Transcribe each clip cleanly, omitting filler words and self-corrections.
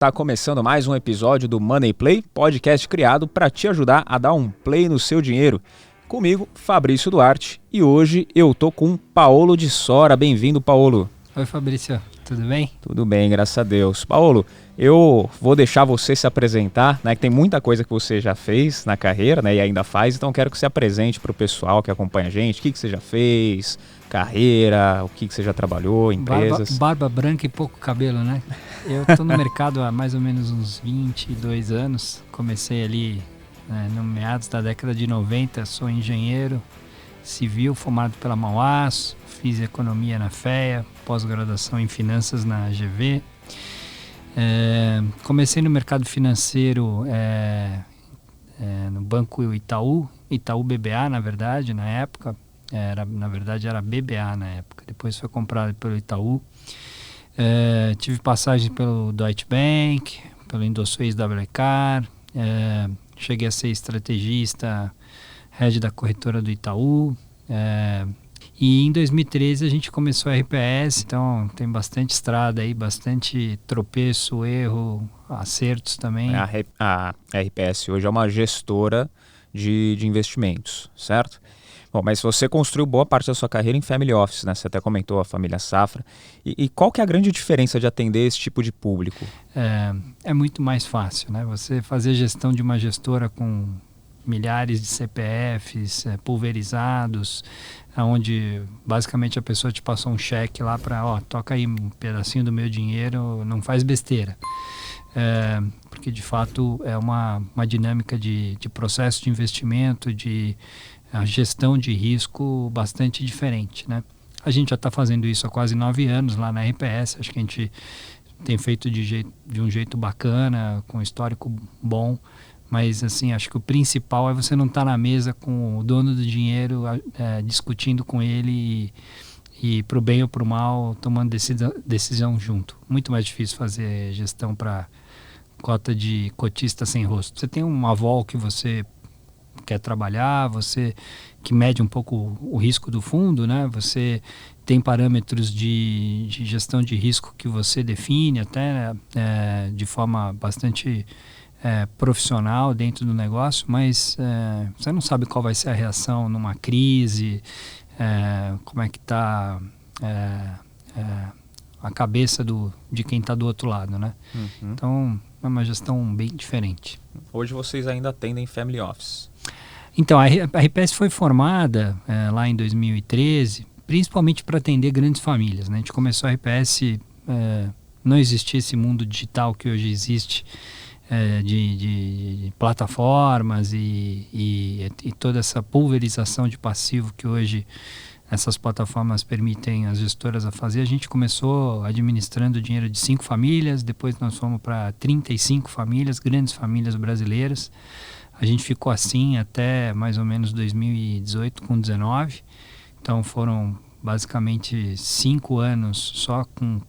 Tá começando mais um episódio do Money Play, podcast criado para te ajudar a dar um play no seu dinheiro. Comigo, Fabrício Duarte, e hoje eu tô com Paolo de Sora. Bem-vindo, Paolo. Oi, Fabrício, tudo bem? Tudo bem, graças a Deus. Paolo, eu vou deixar você se apresentar, né? Que tem muita coisa que você já fez na carreira, né? E ainda faz, então quero que você apresente para o pessoal que acompanha a gente, o que você já fez, carreira, o que você já trabalhou, empresas. Barba branca e pouco cabelo, né? Eu tô no mercado há mais ou menos uns 22 anos. Comecei ali no meados da década de 90, sou engenheiro civil formado pela Mauá, fiz economia na FEA, pós-graduação em finanças na GV. Comecei no mercado financeiro no Banco Itaú BBA, na verdade, na época. Era BBA na época, depois foi comprado pelo Itaú. Tive passagem pelo Deutsche Bank, pelo Indosuez WCAR, cheguei a ser estrategista, head da corretora do Itaú. E em 2013 a gente começou a RPS, então tem bastante estrada aí, bastante tropeço, erro, acertos também. A RPS hoje é uma gestora de investimentos, certo? Bom, mas você construiu boa parte da sua carreira em family office, né? Você até comentou a família Safra. E qual que é a grande diferença de atender esse tipo de público? É muito mais fácil, né? Você fazer gestão de uma gestora com milhares de CPFs pulverizados, onde basicamente a pessoa te passou um cheque lá para, toca aí um pedacinho do meu dinheiro, não faz besteira. Porque de fato é uma dinâmica de processo de investimento, de a gestão de risco bastante diferente, né? A gente já está fazendo isso há quase 9 anos lá na RPS, acho que a gente tem feito de um jeito bacana, com histórico bom, mas assim, acho que o principal é você não estar na mesa com o dono do dinheiro, discutindo com ele e pro bem ou pro mal, tomando decisão junto. Muito mais difícil fazer gestão para cota de cotista sem rosto. Você tem uma vol que você quer trabalhar, você que mede um pouco o risco do fundo, né? Você tem parâmetros de gestão de risco que você define até de forma bastante profissional dentro do negócio, mas você não sabe qual vai ser a reação numa crise, como é que está a cabeça de quem está do outro lado, né? Uhum. Então é uma gestão bem diferente. Hoje vocês ainda atendem family office? Então, a RPS foi formada lá em 2013, principalmente para atender grandes famílias, né? A gente começou a RPS, não existia esse mundo digital que hoje existe, de plataformas e toda essa pulverização de passivo que hoje essas plataformas permitem as gestoras a fazer. A gente começou administrando dinheiro de 5 famílias, depois nós fomos para 35 famílias, grandes famílias brasileiras. A gente ficou assim até mais ou menos 2018 com 19. Então foram basicamente 5 anos só com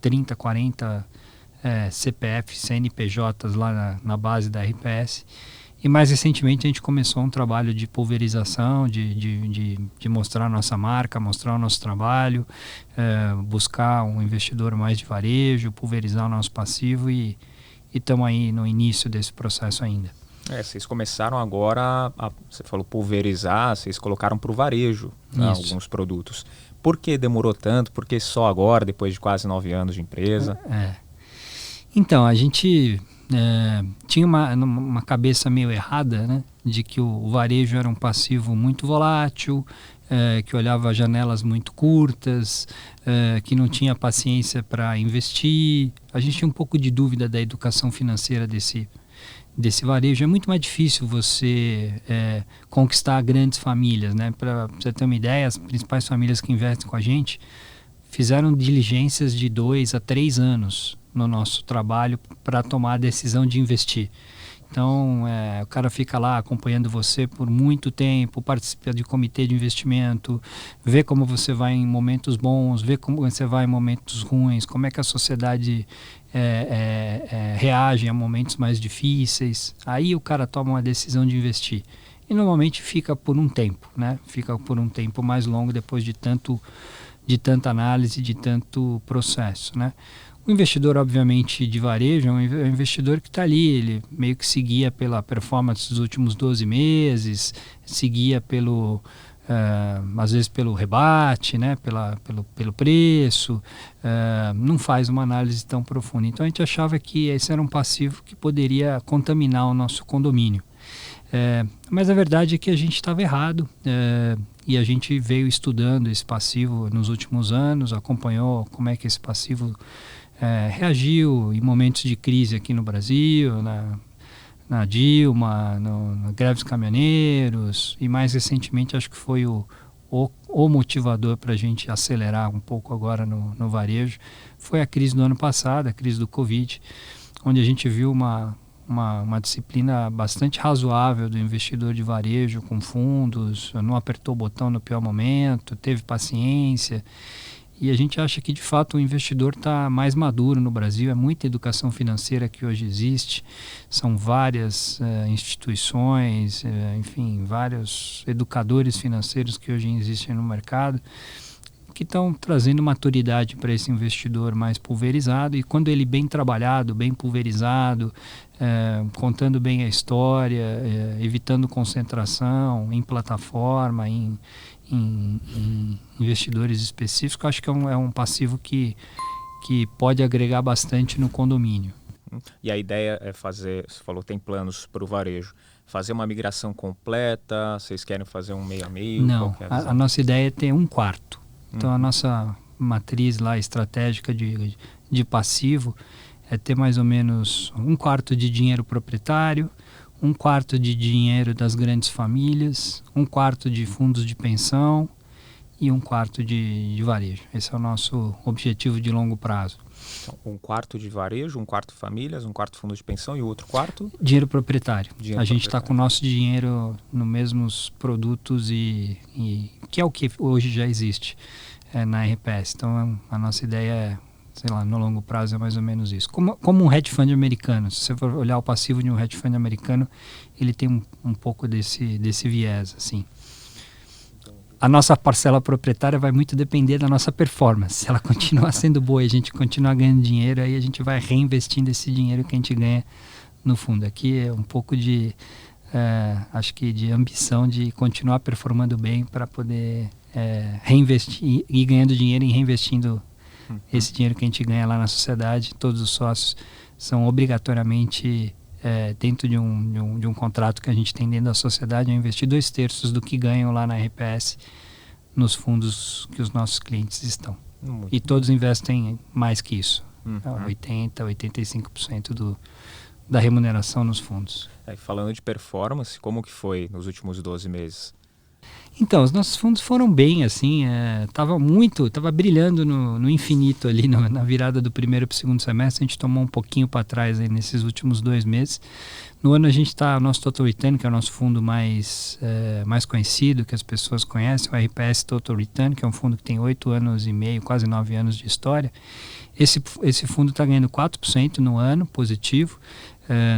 30, 40 CPFs, CNPJs lá na base da RPS. E mais recentemente a gente começou um trabalho de pulverização, de mostrar a nossa marca, mostrar o nosso trabalho, buscar um investidor mais de varejo, pulverizar o nosso passivo e estamos aí no início desse processo ainda. Vocês começaram agora, você falou pulverizar, vocês colocaram para o varejo, né, alguns produtos. Por que demorou tanto? Por que só agora, depois de quase 9 anos de empresa? Então, a gente tinha uma cabeça meio errada, né, de que o varejo era um passivo muito volátil, que olhava janelas muito curtas, que não tinha paciência para investir. A gente tinha um pouco de dúvida da educação financeira desse varejo. É muito mais difícil você conquistar grandes famílias, né? Para você ter uma ideia, as principais famílias que investem com a gente fizeram diligências de 2 a 3 anos no nosso trabalho para tomar a decisão de investir. Então, o cara fica lá acompanhando você por muito tempo, participa de comitê de investimento, vê como você vai em momentos bons, vê como você vai em momentos ruins, como é que a sociedade reage a momentos mais difíceis. Aí o cara toma uma decisão de investir. E normalmente fica por um tempo, né? Fica por um tempo mais longo depois de tanta análise, de tanto processo, né? O investidor, obviamente, de varejo é um investidor que está ali, ele meio que seguia pela performance dos últimos 12 meses, seguia às vezes pelo rebate, né, pelo preço, não faz uma análise tão profunda. Então a gente achava que esse era um passivo que poderia contaminar o nosso condomínio. Mas a verdade é que a gente estava errado, e a gente veio estudando esse passivo nos últimos anos, acompanhou como é que esse passivo reagiu em momentos de crise aqui no Brasil, na Dilma, na greve dos caminhoneiros, e mais recentemente acho que foi o motivador para a gente acelerar um pouco agora no varejo, foi a crise do ano passado, a crise do Covid, onde a gente viu uma disciplina bastante razoável do investidor de varejo com fundos, não apertou o botão no pior momento, teve paciência. E a gente acha que, de fato, o investidor está mais maduro no Brasil. É muita educação financeira que hoje existe. São várias instituições, enfim, vários educadores financeiros que hoje existem no mercado, que estão trazendo maturidade para esse investidor mais pulverizado. E quando ele bem trabalhado, bem pulverizado, contando bem a história, evitando concentração em plataforma, em investidores específicos, acho que é um passivo que pode agregar bastante no condomínio. E a ideia é fazer, você falou que tem planos para o varejo, fazer uma migração completa, vocês querem fazer um meio a meio? Não, a nossa ideia é ter um quarto. Então a nossa matriz lá estratégica de passivo é ter mais ou menos um quarto de dinheiro proprietário, um quarto de dinheiro das grandes famílias, um quarto de fundos de pensão e um quarto de varejo. Esse é o nosso objetivo de longo prazo. Então, um quarto de varejo, um quarto famílias, um quarto fundo de pensão e o outro quarto? Dinheiro proprietário. A gente está com o nosso dinheiro nos mesmos produtos e que é o que hoje já existe na RPS. Então a nossa ideia é, sei lá, no longo prazo é mais ou menos isso. Como um hedge fund americano. Se você for olhar o passivo de um hedge fund americano, ele tem um pouco desse viés, assim. A nossa parcela proprietária vai muito depender da nossa performance. Se ela continuar sendo boa e a gente continuar ganhando dinheiro, aí a gente vai reinvestindo esse dinheiro que a gente ganha no fundo. Aqui é um pouco acho que de ambição de continuar performando bem para poder reinvestir, ir ganhando dinheiro e reinvestindo esse dinheiro que a gente ganha lá na sociedade. Todos os sócios são obrigatoriamente, dentro de um contrato que a gente tem dentro da sociedade, a investir 2/3 do que ganham lá na RPS nos fundos que os nossos clientes estão. E todos investem mais que isso, 80%, 85% da remuneração nos fundos. Falando de performance, como que foi nos últimos 12 meses? Então, os nossos fundos foram bem, assim, tava brilhando no infinito ali na virada do primeiro para o segundo semestre. A gente tomou um pouquinho para trás aí nesses últimos 2 meses. No ano a gente está, o nosso Total Return, que é o nosso fundo mais conhecido, que as pessoas conhecem, o RPS Total Return, que é um fundo que tem 8 anos e meio, quase 9 anos de história. Esse fundo está ganhando 4% no ano, positivo,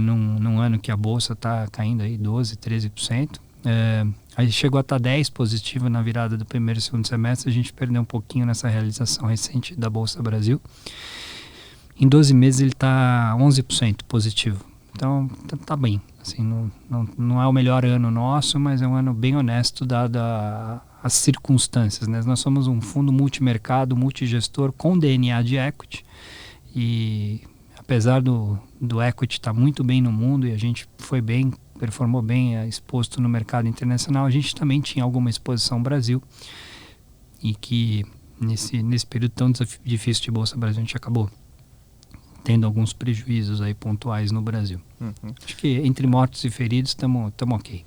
num ano que a bolsa está caindo aí 12%, 13%. Aí chegou a estar 10 positivo na virada do primeiro e segundo semestre. A gente perdeu um pouquinho nessa realização recente da Bolsa Brasil. Em 12 meses ele está 11% positivo. Então tá bem. Assim, não é o melhor ano nosso, mas é um ano bem honesto dado as circunstâncias, né? Nós somos um fundo multimercado, multigestor com DNA de equity. E apesar do equity estar muito bem no mundo e a gente performou bem, exposto no mercado internacional, a gente também tinha alguma exposição ao Brasil, e que nesse período tão difícil de Bolsa Brasil a gente acabou tendo alguns prejuízos aí pontuais no Brasil. Acho que entre mortos e feridos estamos ok.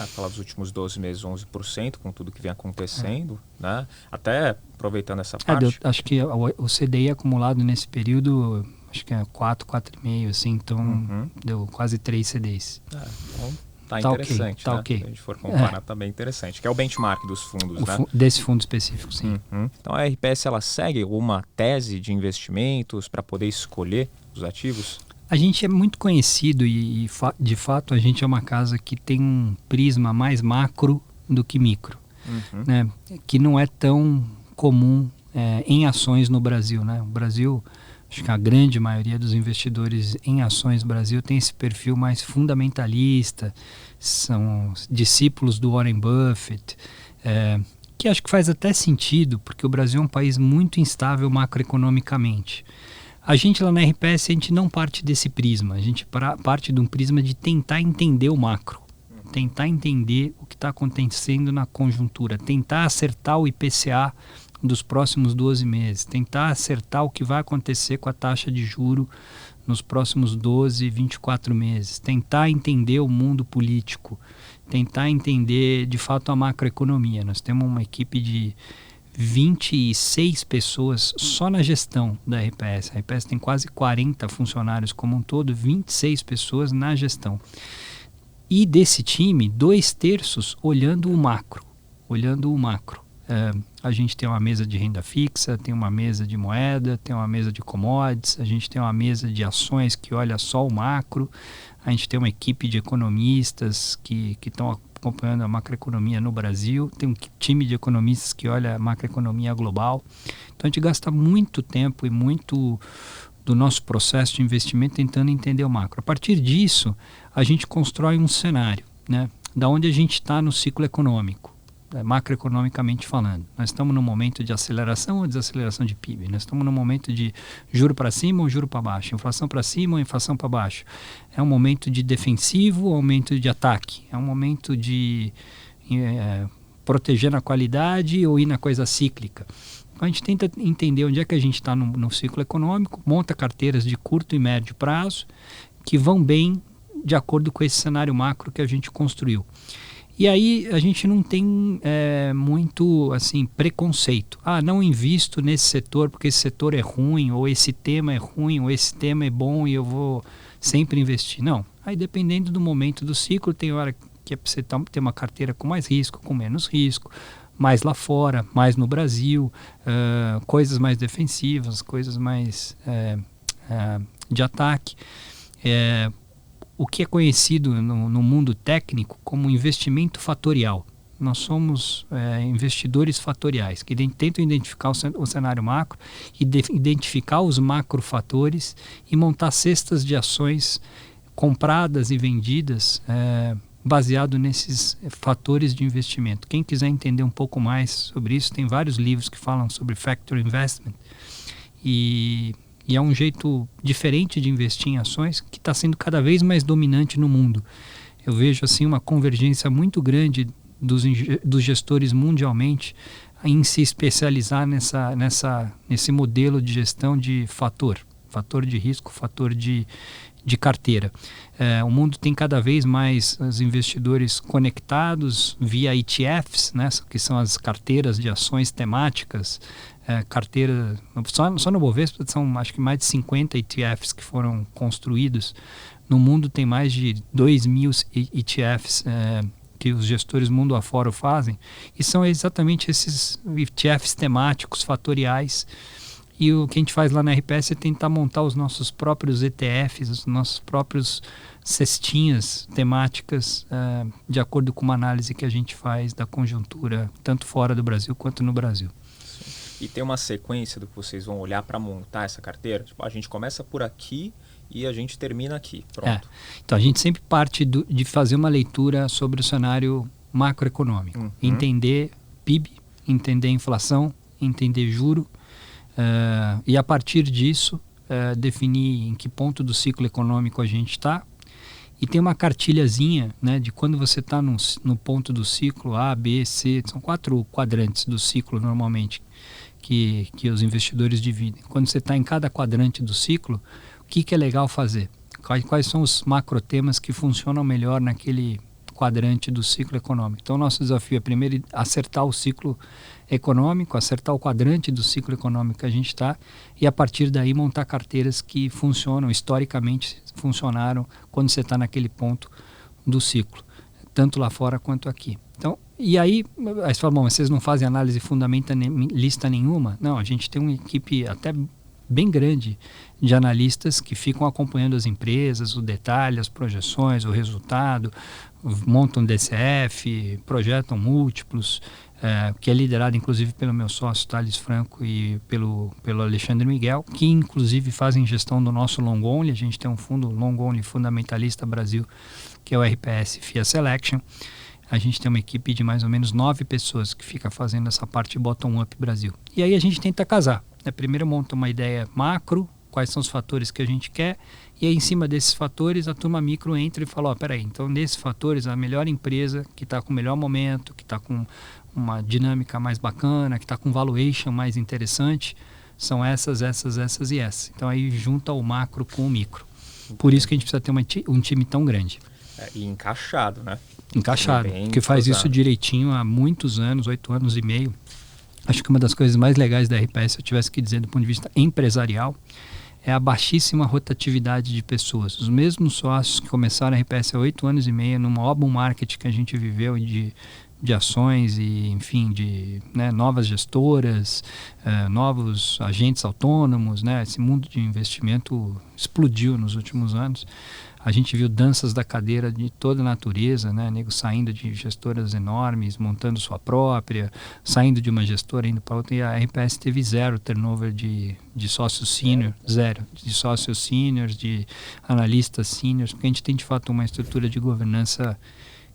Falar dos últimos 12 meses, 11%, com tudo que vem acontecendo, né? Até aproveitando essa parte. Acho que o CDI acumulado nesse período, acho que é 4,5, assim, então deu quase 3 CDIs. Então tá interessante, tá né? ok. Se a gente for comparar, tá bem interessante. Que é o benchmark dos fundos, né? Desse fundo específico, sim. Então a RPS, ela segue uma tese de investimentos para poder escolher os ativos? A gente é muito conhecido e de fato a gente é uma casa que tem um prisma mais macro do que micro, né? Que não é tão comum em ações no Brasil, né? O Brasil Acho que a grande maioria dos investidores em ações no Brasil tem esse perfil mais fundamentalista, são discípulos do Warren Buffett, que acho que faz até sentido, porque o Brasil é um país muito instável macroeconomicamente. A gente lá na RPS, a gente não parte desse prisma, a gente parte de um prisma de tentar entender o macro, tentar entender o que está acontecendo na conjuntura, tentar acertar o IPCA dos próximos 12 meses, tentar acertar o que vai acontecer com a taxa de juro nos próximos 12, 24 meses, tentar entender o mundo político, tentar entender de fato a macroeconomia. Nós temos uma equipe de 26 pessoas só na gestão da RPS. A RPS tem quase 40 funcionários como um todo, 26 pessoas na gestão. E desse time, 2/3 olhando o macro. A gente tem uma mesa de renda fixa, tem uma mesa de moeda, tem uma mesa de commodities, a gente tem uma mesa de ações que olha só o macro, a gente tem uma equipe de economistas que estão acompanhando a macroeconomia no Brasil, tem um time de economistas que olha a macroeconomia global. Então a gente gasta muito tempo e muito do nosso processo de investimento tentando entender o macro. A partir disso, a gente constrói um cenário, né, da onde a gente está no ciclo econômico. Macroeconomicamente falando, nós estamos num momento de aceleração ou desaceleração de PIB, nós estamos num momento de juro para cima ou juro para baixo, inflação para cima ou inflação para baixo, é um momento de defensivo ou aumento de ataque, é um momento de proteger na qualidade ou ir na coisa cíclica. Então a gente tenta entender onde é que a gente está no ciclo econômico, monta carteiras de curto e médio prazo que vão bem de acordo com esse cenário macro que a gente construiu. E aí a gente não tem muito assim, preconceito. Não invisto nesse setor porque esse setor é ruim, ou esse tema é ruim, ou esse tema é bom e eu vou sempre investir. Não. Aí dependendo do momento do ciclo, tem hora que é para você ter uma carteira com mais risco, com menos risco, mais lá fora, mais no Brasil, coisas mais defensivas, coisas mais de ataque. O que é conhecido no mundo técnico como investimento fatorial. Nós somos investidores fatoriais, que tentam identificar o cenário macro, identificar os macrofatores e montar cestas de ações compradas e vendidas baseado nesses fatores de investimento. Quem quiser entender um pouco mais sobre isso, tem vários livros que falam sobre factor investment e é um jeito diferente de investir em ações que está sendo cada vez mais dominante no mundo. Eu vejo assim uma convergência muito grande dos gestores mundialmente em se especializar nesse modelo de gestão de fator de risco, fator de carteira. O mundo tem cada vez mais os investidores conectados via ETFs, né, que são as carteiras de ações temáticas. Carteira, só no Bovespa são acho que mais de 50 ETFs que foram construídos. No mundo tem mais de 2.000 ETFs que os gestores mundo afora fazem, e são exatamente esses ETFs temáticos, fatoriais. E o que a gente faz lá na RPS é tentar montar os nossos próprios ETFs, os nossos próprios cestinhas temáticas, de acordo com uma análise que a gente faz da conjuntura, tanto fora do Brasil quanto no Brasil. E tem uma sequência do que vocês vão olhar para montar essa carteira? Tipo, a gente começa por aqui e a gente termina aqui, pronto. Então a gente sempre parte de fazer uma leitura sobre o cenário macroeconômico. Entender PIB, entender inflação, entender juro, e a partir disso definir em que ponto do ciclo econômico a gente está. E tem uma cartilhazinha, né, de quando você está no ponto do ciclo A, B, C, são 4 quadrantes do ciclo normalmente que os investidores dividem. Quando você está em cada quadrante do ciclo, o que é legal fazer? Quais são os macrotemas que funcionam melhor naquele quadrante do ciclo econômico? Então, o nosso desafio é primeiro acertar o ciclo econômico, acertar o quadrante do ciclo econômico que a gente está, e a partir daí montar carteiras que funcionam, historicamente funcionaram quando você está naquele ponto do ciclo, tanto lá fora quanto aqui. Então, e aí você fala, bom, vocês não fazem análise fundamentalista nenhuma? Não, a gente tem uma equipe até bem grande de analistas que ficam acompanhando as empresas, o detalhe, as projeções, o resultado, montam DCF, projetam múltiplos, que é liderado inclusive pelo meu sócio Thales Franco e pelo Alexandre Miguel, que inclusive fazem gestão do nosso long only. A gente tem um fundo long only fundamentalista Brasil, que é o RPS FIA Selection. A gente tem uma equipe de mais ou menos 9 pessoas que fica fazendo essa parte bottom-up Brasil. E aí a gente tenta casar, né? Primeiro monta uma ideia macro, quais são os fatores que a gente quer, e aí em cima desses fatores a turma micro entra e fala, peraí, então nesses fatores a melhor empresa que está com o melhor momento, que está com uma dinâmica mais bacana, que está com valuation mais interessante, são essas e essas. Então aí junta o macro com o micro. Por isso que a gente precisa ter um time tão grande. E encaixado, né? Encaixado, que faz isso direitinho há muitos anos, 8 anos e meio. Acho que uma das coisas mais legais da RPS, se eu tivesse que dizer do ponto de vista empresarial, é a baixíssima rotatividade de pessoas. Os mesmos sócios que começaram a RPS há 8 anos e meio, no maior boom market que a gente viveu de ações e, enfim, de novas gestoras, novos agentes autônomos, esse mundo de investimento explodiu nos últimos anos. A gente viu danças da cadeira de toda a natureza, nego saindo de gestoras enormes, montando sua própria, saindo de uma gestora, indo para outra, e a RPS teve 0 turnover de sócios sênior, 0 de sócios sêniores, de analistas sêniores, porque a gente tem de fato uma estrutura de governança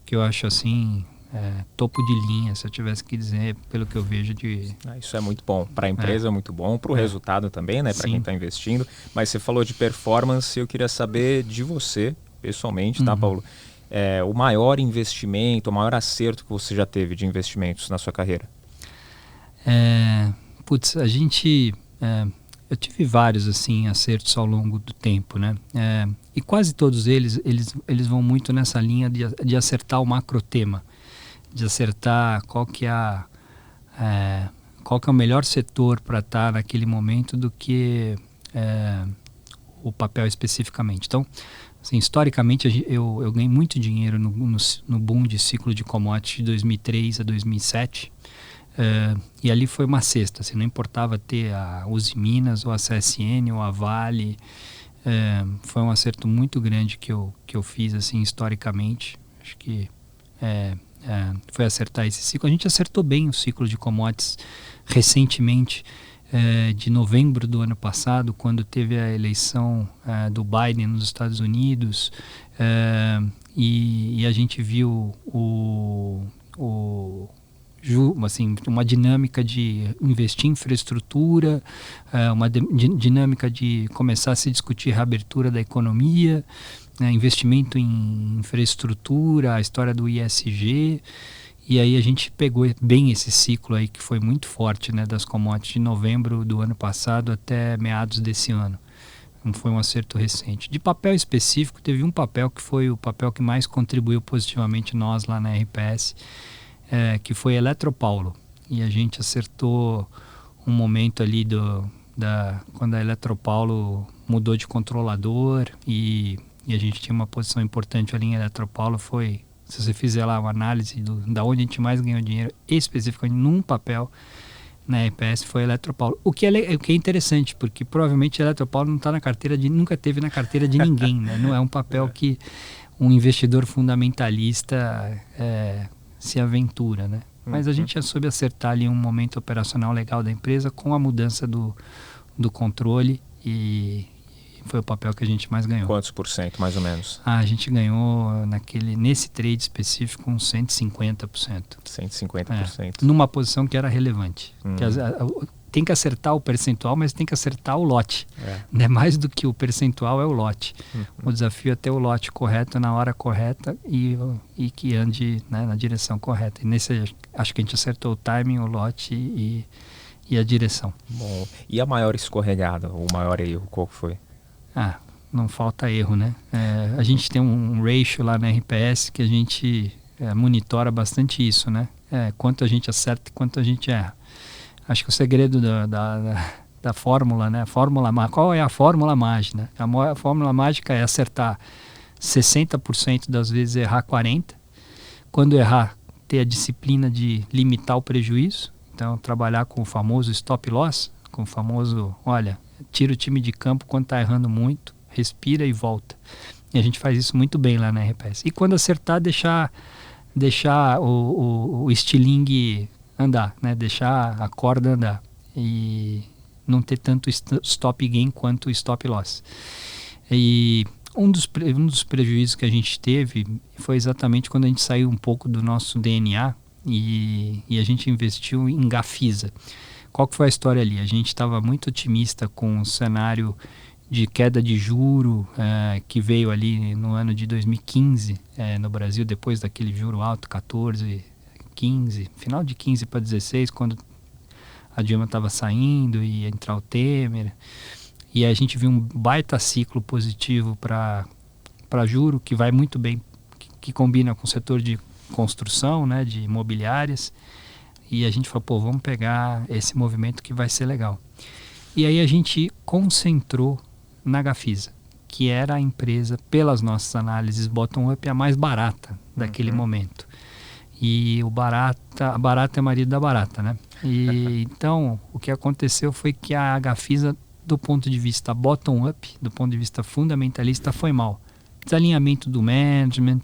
que eu acho assim, topo de linha, se eu tivesse que dizer, pelo que eu vejo de... Isso é muito bom. Para a empresa é muito bom, para o resultado também, né? Para quem está investindo. Mas você falou de performance, eu queria saber de você, pessoalmente, tá, Paulo? O maior investimento, o maior acerto que você já teve de investimentos na sua carreira? A gente... eu tive vários assim acertos ao longo do tempo, né? E quase todos eles vão muito nessa linha de acertar o macrotema, de acertar qual que é o melhor setor para estar naquele momento do que o papel especificamente. Então, assim, historicamente eu ganhei muito dinheiro no boom de ciclo de commodities de 2003 a 2007. E ali foi uma cesta, assim, não importava ter a Uzi Minas ou a CSN ou a Vale. Foi um acerto muito grande que eu fiz assim, historicamente. Acho que foi acertar esse ciclo. A gente acertou bem o ciclo de commodities recentemente, de novembro do ano passado, quando teve a eleição do Biden nos Estados Unidos, e a gente viu assim, uma dinâmica de investir em infraestrutura, uma dinâmica de começar a se discutir reabertura da economia, investimento em infraestrutura, a história do ISG, e aí a gente pegou bem esse ciclo aí que foi muito forte, das commodities de novembro do ano passado até meados desse ano. Não foi um acerto recente. De papel específico, teve um papel que foi o papel que mais contribuiu positivamente nós lá na RPS, que foi Eletropaulo. E a gente acertou um momento ali quando a Eletropaulo mudou de controlador e a gente tinha uma posição importante ali em Eletropaulo. Se você fizer lá uma análise da onde a gente mais ganhou dinheiro, especificamente num papel na RPS, foi Eletropaulo. O que é interessante, porque provavelmente a Eletropaulo não está na carteira nunca teve na carteira de ninguém, né? Não é um papel que um investidor fundamentalista se aventura, né? Mas a gente já soube acertar ali um momento operacional legal da empresa com a mudança do controle, e foi o papel que a gente mais ganhou. Quantos por cento, mais ou menos? A gente ganhou nesse trade específico uns 150%. 150%. Numa posição que era relevante. Tem que acertar o percentual, mas tem que acertar o lote. Mais do que o percentual é o lote. O desafio é ter o lote correto na hora correta e que ande na direção correta. E nesse, acho que a gente acertou o timing, o lote e a direção. Bom, e a maior escorregada, o maior erro, qual foi? Não falta erro, né? A gente tem um ratio lá na RPS que a gente monitora bastante isso, né? Quanto a gente acerta e quanto a gente erra. Acho que o segredo da fórmula, né? Qual é a fórmula mágica? A fórmula mágica é acertar 60% das vezes, errar 40%. Quando errar, ter a disciplina de limitar o prejuízo. Então, trabalhar com o famoso stop loss, com o famoso, tira o time de campo quando está errando muito, respira e volta. E a gente faz isso muito bem lá na RPS. E quando acertar, deixar o estilingue andar, né? Deixar a corda andar e não ter tanto stop gain quanto stop loss. E um dos prejuízos que a gente teve foi exatamente quando a gente saiu um pouco do nosso DNA e a gente investiu em Gafisa. Qual que foi a história ali? A gente estava muito otimista com o cenário de queda de juro que veio ali no ano de 2015 no Brasil, depois daquele juro alto, 14, 15, final de 15 para 16, quando a Dilma estava saindo e ia entrar o Temer. E a gente viu um baita ciclo positivo para juro, que vai muito bem, que combina com o setor de construção, né, de imobiliárias. E a gente falou, pô, vamos pegar esse movimento que vai ser legal. E aí a gente concentrou na Gafisa, que era a empresa, pelas nossas análises bottom-up, a mais barata daquele momento. E a barata é marido da barata, né? E então, o que aconteceu foi que a Gafisa, do ponto de vista bottom-up, do ponto de vista fundamentalista, foi mal. Desalinhamento do management,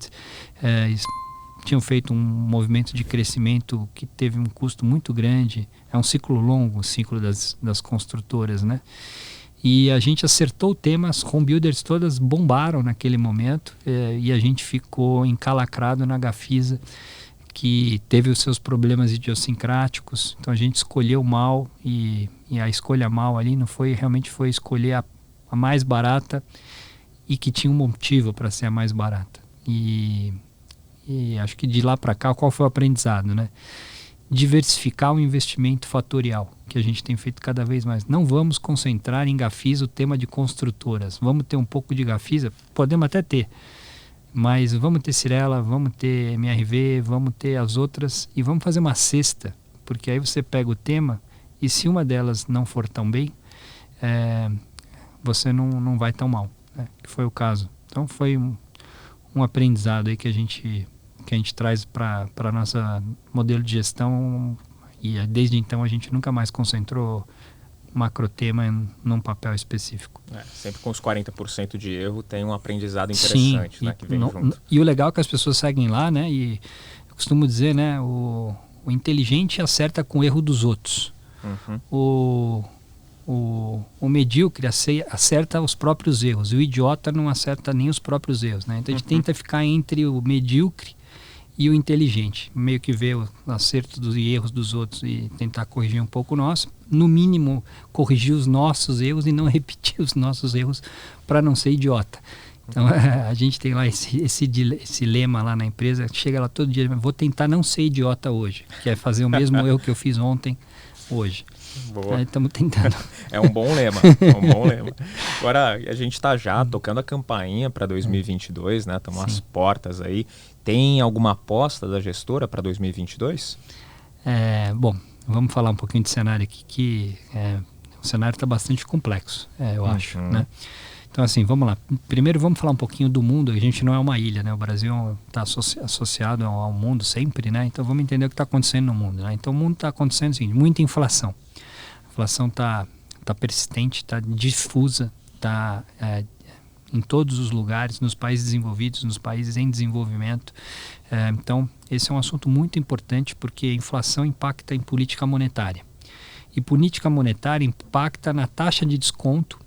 tinham feito um movimento de crescimento que teve um custo muito grande. É um ciclo longo, o ciclo das construtoras, né? E a gente acertou o tema, as home builders todas bombaram naquele momento e a gente ficou encalacrado na Gafisa, que teve os seus problemas idiosincráticos. Então a gente escolheu mal e a escolha mal ali não foi, realmente foi escolher a mais barata e que tinha um motivo para ser a mais barata. E acho que de lá para cá, qual foi o aprendizado, né? Diversificar o investimento fatorial, que a gente tem feito cada vez mais. Não vamos concentrar em Gafisa o tema de construtoras. Vamos ter um pouco de Gafisa? Podemos até ter. Mas vamos ter Cyrela, vamos ter MRV, vamos ter as outras e vamos fazer uma cesta, porque aí você pega o tema e se uma delas não for tão bem, você não vai tão mal, né? Que foi o caso. Então foi um aprendizado aí que a gente traz para nossa modelo de gestão e desde então a gente nunca mais concentrou macrotema num papel específico. Sempre com os 40% de erro tem um aprendizado interessante. Sim, né, que vem junto. E o legal é que as pessoas seguem lá, né? E eu costumo dizer, né? O inteligente acerta com o erro dos outros. Uhum. O medíocre acerta os próprios erros. O idiota não acerta nem os próprios erros, né? Então a gente tenta ficar entre o medíocre e o inteligente, meio que ver o acerto dos erros dos outros e tentar corrigir um pouco o nosso, no mínimo corrigir os nossos erros e não repetir os nossos erros para não ser idiota. Então a gente tem lá esse lema lá na empresa, chega lá todo dia, vou tentar não ser idiota hoje, que é fazer o mesmo erro que eu fiz ontem, hoje. Boa. Estamos tentando. É um bom lema, Agora, a gente está já tocando a campainha para 2022, né? Estamos às portas aí. Tem alguma aposta da gestora para 2022? Bom, vamos falar um pouquinho de cenário aqui, que o cenário está bastante complexo, eu acho, né? Então, assim, vamos lá. Primeiro, vamos falar um pouquinho do mundo. A gente não é uma ilha, né? O Brasil está associado ao mundo sempre, né? Então, vamos entender o que está acontecendo no mundo, né? Então, o mundo está acontecendo o seguinte, muita inflação. A inflação está persistente, está difusa, está em todos os lugares, nos países desenvolvidos, nos países em desenvolvimento. Então, esse é um assunto muito importante porque a inflação impacta em política monetária. E política monetária impacta na taxa de desconto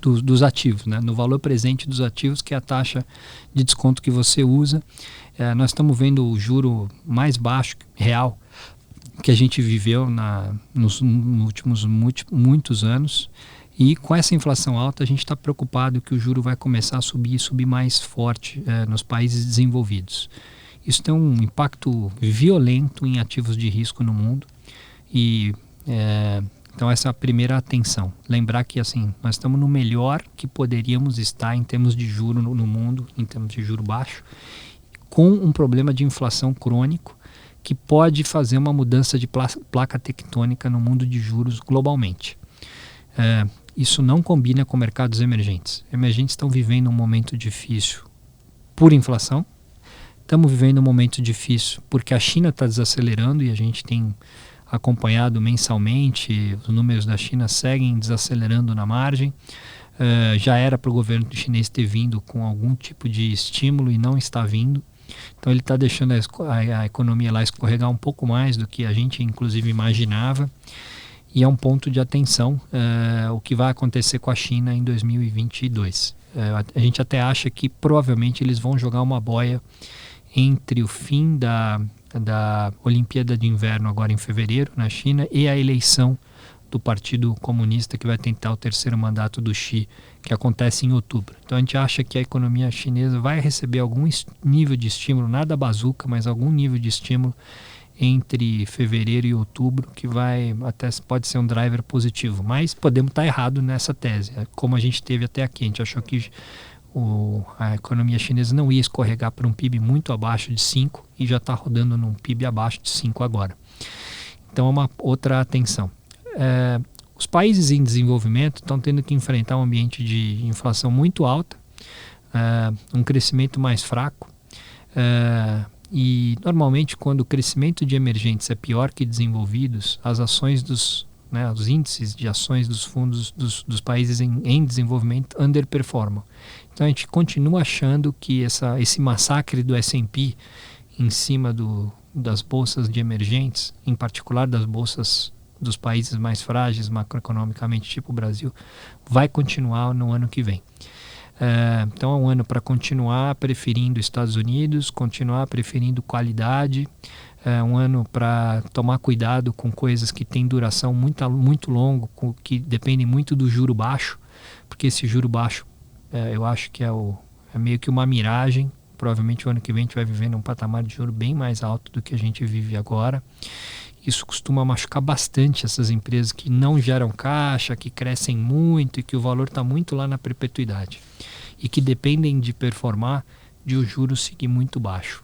dos ativos, né? No valor presente dos ativos, que é a taxa de desconto que você usa. Nós estamos vendo o juro mais baixo, real, que a gente viveu nos últimos muitos anos. E com essa inflação alta, a gente está preocupado que o juro vai começar a subir mais forte nos países desenvolvidos. Isso tem um impacto violento em ativos de risco no mundo. E então essa é a primeira atenção. Lembrar que assim, nós estamos no melhor que poderíamos estar em termos de juro no mundo, em termos de juro baixo, com um problema de inflação crônico que pode fazer uma mudança de placa tectônica no mundo de juros globalmente. Isso não combina com mercados emergentes. Emergentes estão vivendo um momento difícil por inflação. Estamos vivendo um momento difícil porque a China está desacelerando e a gente tem acompanhado mensalmente, os números da China seguem desacelerando na margem. Já era para o governo chinês ter vindo com algum tipo de estímulo e não está vindo. Então ele está deixando a economia lá escorregar um pouco mais do que a gente inclusive imaginava, e é um ponto de atenção o que vai acontecer com a China em 2022. A gente até acha que provavelmente eles vão jogar uma boia entre o fim da Olimpíada de Inverno agora em fevereiro na China e a eleição do Partido Comunista, que vai tentar o terceiro mandato do Xi, que acontece em outubro. Então a gente acha que a economia chinesa vai receber algum nível de estímulo, nada bazuca, mas algum nível de estímulo entre fevereiro e outubro, que pode ser um driver positivo, mas podemos estar errado nessa tese, como a gente teve até aqui. A gente achou que a economia chinesa não ia escorregar para um PIB muito abaixo de 5 e já está rodando num PIB abaixo de 5 agora. Então é uma outra atenção. Os países em desenvolvimento estão tendo que enfrentar um ambiente de inflação muito alta, um crescimento mais fraco, e normalmente quando o crescimento de emergentes é pior que desenvolvidos, as ações os índices de ações dos fundos dos países em desenvolvimento underperformam. Então a gente continua achando que esse massacre do S&P em cima das bolsas de emergentes, em particular das bolsas dos países mais frágeis macroeconomicamente, tipo o Brasil, vai continuar no ano que vem. Então é um ano para continuar preferindo Estados Unidos, continuar preferindo qualidade, um ano para tomar cuidado com coisas que têm duração muito longa, que dependem muito do juro baixo, porque esse juro baixo eu acho que é meio que uma miragem. Provavelmente o ano que vem a gente vai viver num patamar de juro bem mais alto do que a gente vive agora. Isso costuma machucar bastante essas empresas que não geram caixa, que crescem muito e que o valor está muito lá na perpetuidade e que dependem de performar de o juro seguir muito baixo.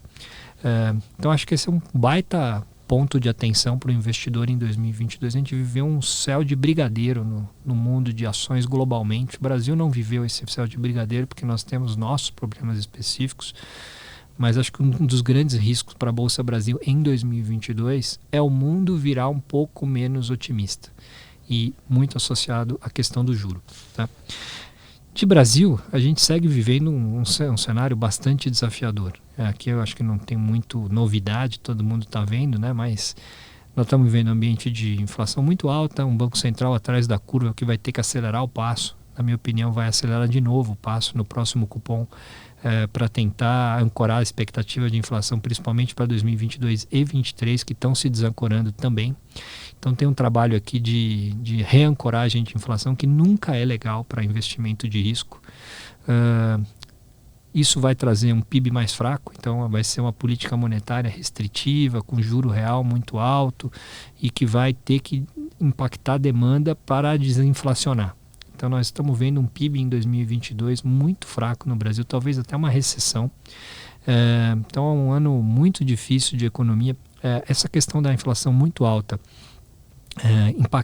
Então acho que esse é um baita ponto de atenção para o investidor em 2022. A gente viveu um céu de brigadeiro no mundo de ações globalmente. O Brasil não viveu esse céu de brigadeiro porque nós temos nossos problemas específicos. Mas acho que um dos grandes riscos para a Bolsa Brasil em 2022 é o mundo virar um pouco menos otimista e muito associado à questão do juro. Tá? De Brasil, a gente segue vivendo um cenário bastante desafiador. Aqui eu acho que não tem muito novidade, todo mundo está vendo, né? Mas nós estamos vivendo um ambiente de inflação muito alta, um Banco Central atrás da curva que vai ter que acelerar o passo. Na minha opinião, vai acelerar de novo o passo no próximo cupom para tentar ancorar a expectativa de inflação, principalmente para 2022 e 2023, que estão se desancorando também. Então tem um trabalho aqui de reancoragem de inflação que nunca é legal para investimento de risco. Isso vai trazer um PIB mais fraco, então vai ser uma política monetária restritiva, com juro real muito alto e que vai ter que impactar a demanda para desinflacionar. Então nós estamos vendo um PIB em 2022 muito fraco no Brasil, talvez até uma recessão. Então é um ano muito difícil de economia. Essa questão da inflação muito alta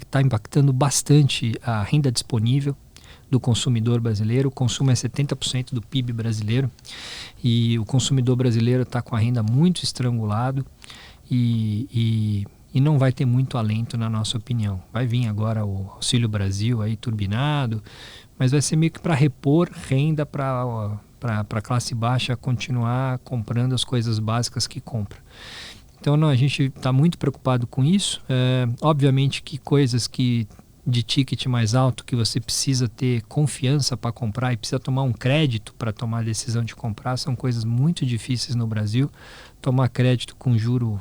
está impactando bastante a renda disponível do consumidor brasileiro. O consumo é 70% do PIB brasileiro e o consumidor brasileiro está com a renda muito estrangulado e não vai ter muito alento, na nossa opinião. Vai vir agora o Auxílio Brasil aí turbinado, mas vai ser meio que para repor renda para a classe baixa continuar comprando as coisas básicas que compra. Então a gente está muito preocupado com isso. Obviamente que coisas de ticket mais alto, que você precisa ter confiança para comprar e precisa tomar um crédito para tomar a decisão de comprar, são coisas muito difíceis no Brasil. Tomar crédito com juro,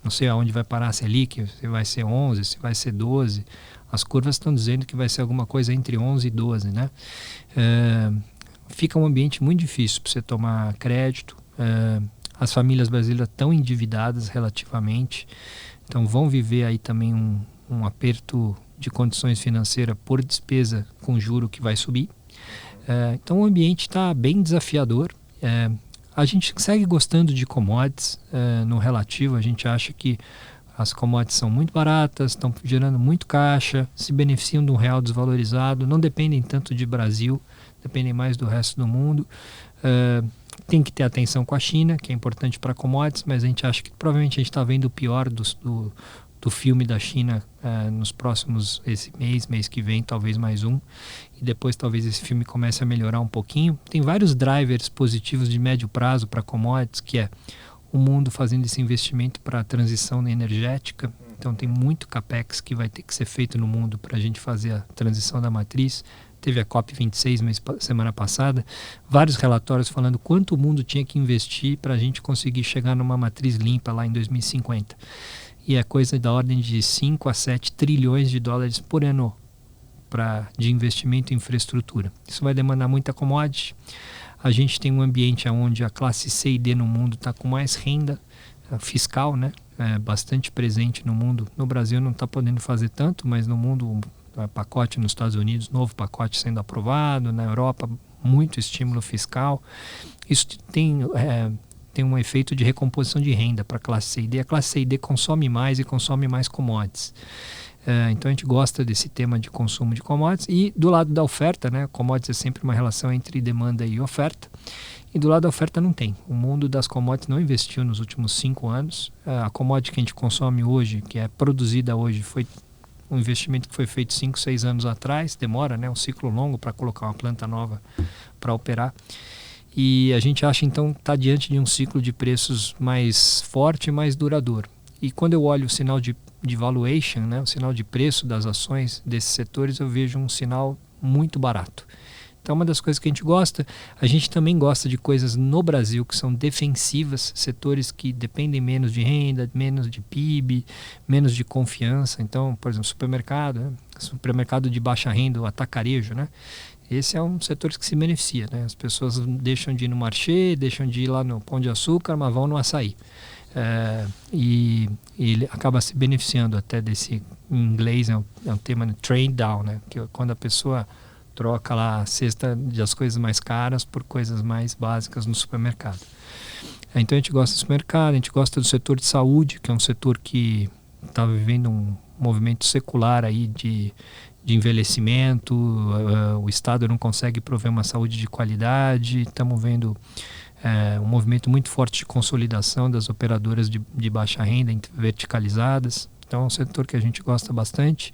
não sei aonde vai parar a Selic, se vai ser 11, se vai ser 12. As curvas estão dizendo que vai ser alguma coisa entre 11 e 12, né? Fica um ambiente muito difícil para você tomar crédito. As famílias brasileiras estão endividadas relativamente, então vão viver aí também um aperto de condições financeiras por despesa com juro que vai subir. Então o ambiente está bem desafiador. A gente segue gostando de commodities. No relativo, a gente acha que as commodities são muito baratas, estão gerando muito caixa, se beneficiam de um real desvalorizado, não dependem tanto de Brasil, dependem mais do resto do mundo. Tem que ter atenção com a China, que é importante para commodities, mas a gente acha que provavelmente a gente está vendo o pior do filme da China nos próximos, esse mês que vem, talvez mais um, e depois talvez esse filme comece a melhorar um pouquinho. Tem vários drivers positivos de médio prazo para commodities, que é o mundo fazendo esse investimento para a transição energética. Então tem muito capex que vai ter que ser feito no mundo para a gente fazer a transição da matriz. Teve a COP26 semana passada, vários relatórios falando quanto o mundo tinha que investir para a gente conseguir chegar numa matriz limpa lá em 2050. E é coisa da ordem de 5 a 7 trilhões de dólares por ano de investimento em infraestrutura. Isso vai demandar muita commodity. A gente tem um ambiente onde a classe C e D no mundo está com mais renda fiscal, né? Bastante presente no mundo. No Brasil não está podendo fazer tanto, mas no mundo, pacote nos Estados Unidos, novo pacote sendo aprovado, na Europa, muito estímulo fiscal. Isso tem um efeito de recomposição de renda para a classe C e D. A classe C e D consome mais e consome mais commodities. Então a gente gosta desse tema de consumo de commodities. E do lado da oferta, né, commodities é sempre uma relação entre demanda e oferta. E do lado da oferta não tem. O mundo das commodities não investiu nos últimos 5 anos. A commodity que a gente consome hoje, que é produzida hoje, foi um investimento que foi feito 5, 6 anos atrás. Demora, né, um ciclo longo para colocar uma planta nova para operar. E a gente acha, então, está diante de um ciclo de preços mais forte e mais duradouro. E quando eu olho o sinal de valuation, né, o sinal de preço das ações desses setores, eu vejo um sinal muito barato. Então, uma das coisas que a gente também gosta de coisas no Brasil que são defensivas, setores que dependem menos de renda, menos de PIB, menos de confiança. Então, por exemplo, supermercado de baixa renda, o atacarejo, né? Esse é um setor que se beneficia, né? As pessoas deixam de ir no marché, deixam de ir lá no Pão de Açúcar, mas vão no açaí. E ele acaba se beneficiando até desse, em inglês é um tema trade down, né? Que quando a pessoa troca lá a cesta das coisas mais caras por coisas mais básicas no supermercado. Então a gente gosta do supermercado, a gente gosta do setor de saúde, que é um setor que está vivendo um movimento secular aí de envelhecimento, o Estado não consegue prover uma saúde de qualidade, estamos vendo um movimento muito forte de consolidação das operadoras de baixa renda verticalizadas. Então é um setor que a gente gosta bastante.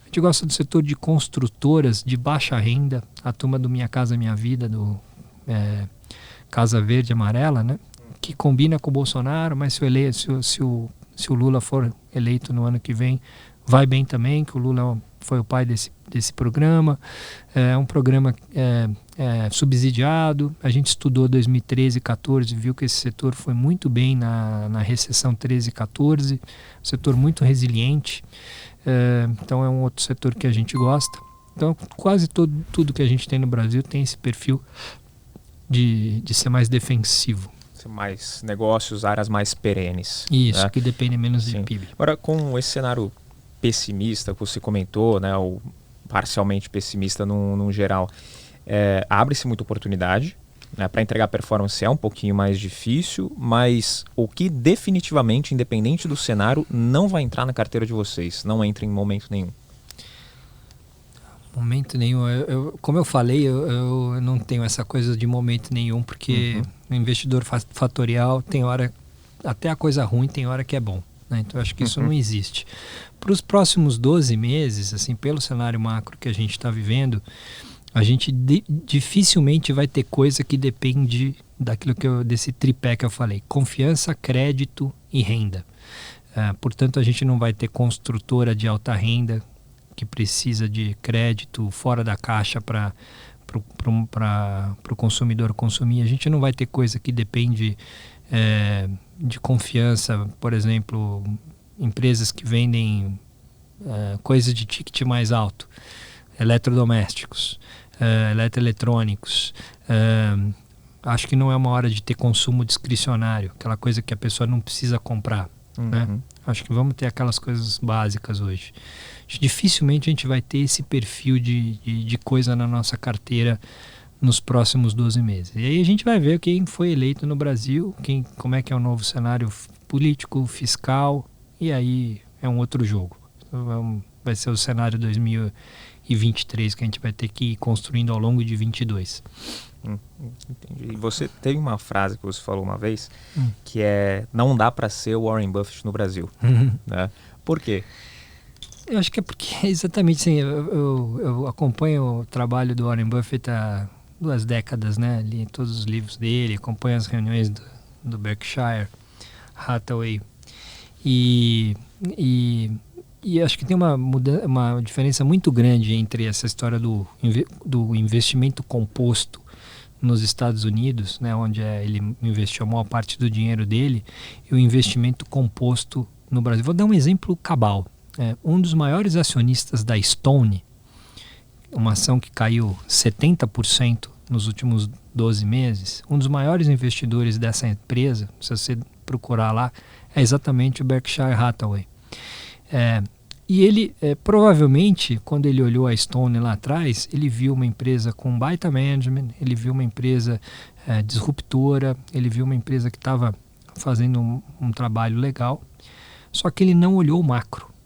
A gente gosta do setor de construtoras de baixa renda, a turma do Minha Casa Minha Vida, do Casa Verde e Amarela, né? Que combina com o Bolsonaro, mas se o Lula for eleito no ano que vem, vai bem também, que o Lula foi o pai desse programa. É um programa subsidiado. A gente estudou 2013 e 2014, viu que esse setor foi muito bem na recessão 13 e 14, setor muito resiliente. Então é um outro setor que a gente gosta. Então quase tudo que a gente tem no Brasil tem esse perfil de ser mais defensivo. Ser mais negócios, áreas mais perenes. Isso, né? Que dependem menos de PIB. Agora, com esse cenário pessimista que você comentou, né, ou parcialmente pessimista num geral, abre-se muita oportunidade, né, para entregar performance é um pouquinho mais difícil, mas o que definitivamente, independente do cenário, não vai entrar na carteira de vocês, não entra em momento nenhum? Momento nenhum. Como eu falei, eu não tenho essa coisa de momento nenhum, porque o investidor fatorial tem hora, até a coisa ruim tem hora que é bom. Né? Então, eu acho que isso não existe. Para os próximos 12 meses, assim, pelo cenário macro que a gente está vivendo, a gente dificilmente vai ter coisa que depende desse tripé que eu falei: confiança, crédito e renda. Portanto, a gente não vai ter construtora de alta renda que precisa de crédito fora da caixa para o consumidor consumir. A gente não vai ter coisa que depende de confiança, por exemplo, empresas que vendem coisas de ticket mais alto, eletrodomésticos, eletroeletrônicos. Acho que não é uma hora de ter consumo discricionário, aquela coisa que a pessoa não precisa comprar. Né? Acho que vamos ter aquelas coisas básicas hoje. Dificilmente a gente vai ter esse perfil de coisa na nossa carteira nos próximos 12 meses. E aí a gente vai ver quem foi eleito no Brasil, como é que é o novo cenário político, fiscal, e aí é um outro jogo. Então, vai ser o cenário 2023 que a gente vai ter que ir construindo ao longo de 22. Entendi. E você teve uma frase que você falou uma vez, que é: não dá para ser o Warren Buffett no Brasil. Né? Por quê? Eu acho que é porque, exatamente assim, eu acompanho o trabalho do Warren Buffett há 2 décadas, né? Li todos os livros dele, acompanho as reuniões do Berkshire Hathaway. E acho que tem uma diferença muito grande entre essa história do investimento composto nos Estados Unidos, né, onde ele investiu a maior parte do dinheiro dele, e o investimento composto no Brasil. Vou dar um exemplo cabal. Um dos maiores acionistas da Stone, uma ação que caiu 70% nos últimos 12 meses, um dos maiores investidores dessa empresa, se você procurar lá, é exatamente o Berkshire Hathaway. E ele, provavelmente, quando ele olhou a Stone lá atrás, ele viu uma empresa com baita management, ele viu uma empresa disruptora, ele viu uma empresa que estava fazendo um trabalho legal, só que ele não olhou o macro.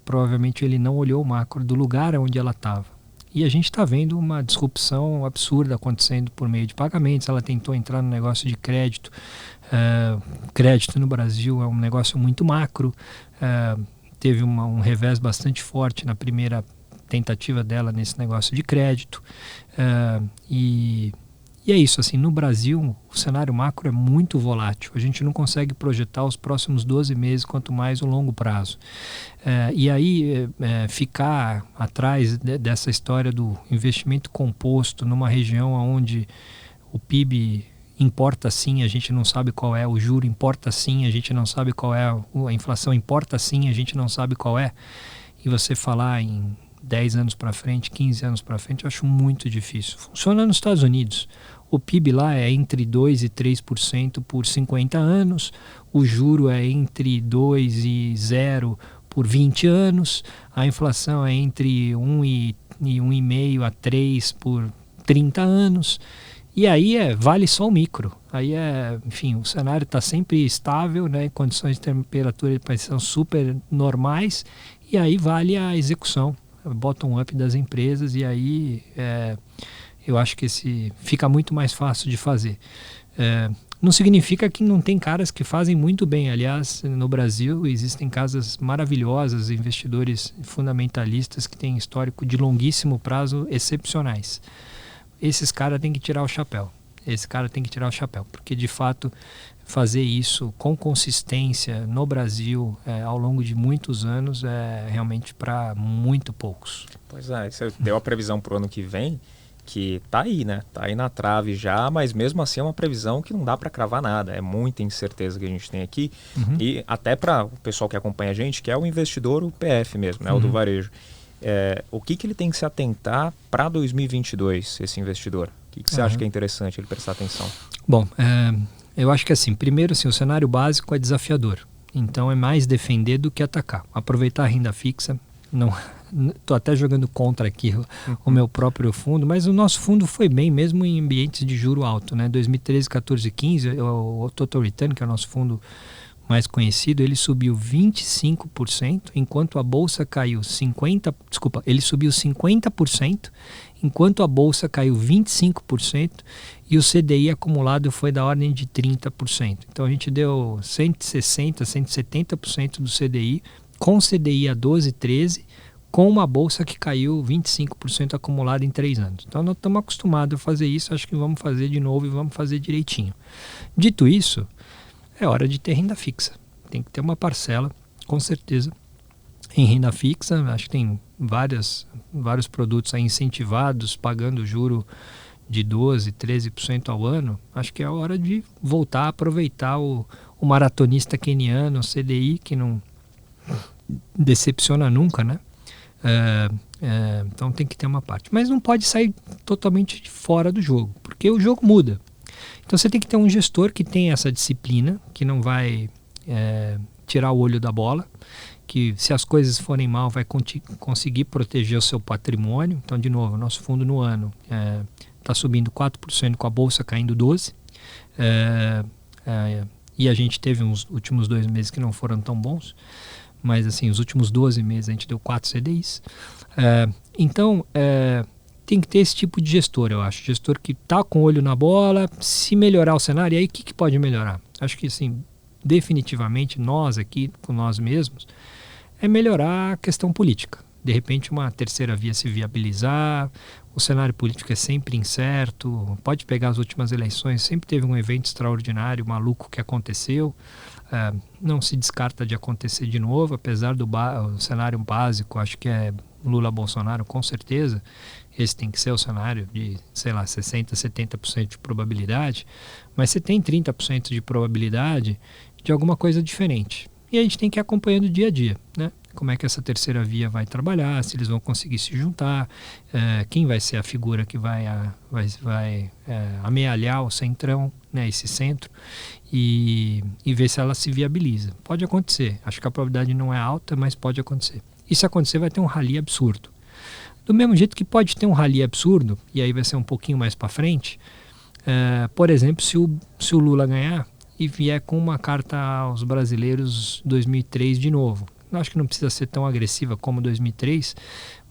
Provavelmente ele não olhou o macro do lugar onde ela estava. E a gente está vendo uma disrupção absurda acontecendo por meio de pagamentos. Ela tentou entrar no negócio de crédito. Crédito no Brasil é um negócio muito macro. Teve um revés bastante forte na primeira tentativa dela nesse negócio de crédito. E é isso, assim, no Brasil o cenário macro é muito volátil. A gente não consegue projetar os próximos 12 meses, quanto mais o longo prazo. E aí ficar atrás dessa história do investimento composto numa região onde o PIB importa sim, a gente não sabe qual é, o juro importa sim, a gente não sabe qual é, a inflação importa sim, a gente não sabe qual é, e você falar em 10 anos para frente, 15 anos para frente, eu acho muito difícil. Funciona nos Estados Unidos. O PIB lá é entre 2% e 3% por 50 anos, o juro é entre 2% e 0% por 20 anos, a inflação é entre 1% e 1,5% a 3% por 30 anos, e aí vale só o micro. Aí enfim, o cenário está sempre estável, né, condições de temperatura e pressão super normais, e aí vale a execução, bottom-up das empresas, e aí eu acho que fica muito mais fácil de fazer. Não significa que não tem caras que fazem muito bem. Aliás, no Brasil existem casas maravilhosas, investidores fundamentalistas que têm histórico de longuíssimo prazo excepcionais. Esses caras têm que tirar o chapéu. Porque de fato fazer isso com consistência no Brasil ao longo de muitos anos é realmente para muito poucos. Pois é, você deu a previsão para o ano que vem, que tá aí, né? Tá aí na trave já, mas mesmo assim é uma previsão que não dá para cravar nada. É muita incerteza que a gente tem aqui. Uhum. E até para o pessoal que acompanha a gente, que é o investidor, o PF mesmo, né? O do varejo. O que ele tem que se atentar para 2022, esse investidor? O que você acha que é interessante ele prestar atenção? Bom, eu acho que assim, primeiro assim, o cenário básico é desafiador. Então é mais defender do que atacar. Aproveitar a renda fixa. Estou até jogando contra aqui o meu próprio fundo, mas o nosso fundo foi bem mesmo em ambientes de juro alto, né? 2013, 14, 15, o Total Return, que é o nosso fundo mais conhecido, ele subiu 25%, enquanto a bolsa caiu ele subiu 50%, enquanto a bolsa caiu 25%, e o CDI acumulado foi da ordem de 30%. Então a gente deu 160%, 170% do CDI, com CDI a 12, 13%, com uma bolsa que caiu 25% acumulada em 3 anos. Então nós estamos acostumados a fazer isso, acho que vamos fazer de novo e vamos fazer direitinho. Dito isso, é hora de ter renda fixa. Tem que ter uma parcela, com certeza, em renda fixa. Acho que tem vários produtos aí incentivados, pagando juro de 12%, 13% ao ano. Acho que é hora de voltar a aproveitar o maratonista queniano, o CDI, que não decepciona nunca, né? Então tem que ter uma parte. Mas não pode sair totalmente fora do jogo, porque o jogo muda. Então você tem que ter um gestor que tem essa disciplina, que não vai tirar o olho da bola, que se as coisas forem mal vai conseguir proteger o seu patrimônio. Então, de novo, o nosso fundo no ano está subindo 4%, com a bolsa caindo 12%. E a gente teve uns últimos 2 meses que não foram tão bons, mas assim, os últimos 12 meses a gente deu 4 CDIs. Então, tem que ter esse tipo de gestor, eu acho. Gestor que está com o olho na bola, se melhorar o cenário, e aí o que pode melhorar? Acho que, assim, definitivamente, nós aqui, com nós mesmos, é melhorar a questão política. De repente uma terceira via se viabilizar, o cenário político é sempre incerto, pode pegar as últimas eleições, sempre teve um evento extraordinário, maluco que aconteceu, não se descarta de acontecer de novo, apesar do cenário básico, acho que é Lula-Bolsonaro com certeza, esse tem que ser o cenário de, sei lá, 60%, 70% de probabilidade, mas você tem 30% de probabilidade de alguma coisa diferente. E a gente tem que ir acompanhando dia a dia, né? Como é que essa terceira via vai trabalhar, se eles vão conseguir se juntar, quem vai ser a figura que vai amealhar o centrão, né, esse centro, e ver se ela se viabiliza. Pode acontecer, acho que a probabilidade não é alta, mas pode acontecer. E se acontecer, vai ter um rally absurdo. Do mesmo jeito que pode ter um rally absurdo, e aí vai ser um pouquinho mais para frente, por exemplo, se o Lula ganhar e vier com uma carta aos brasileiros 2003 de novo. Eu acho que não precisa ser tão agressiva como 2003,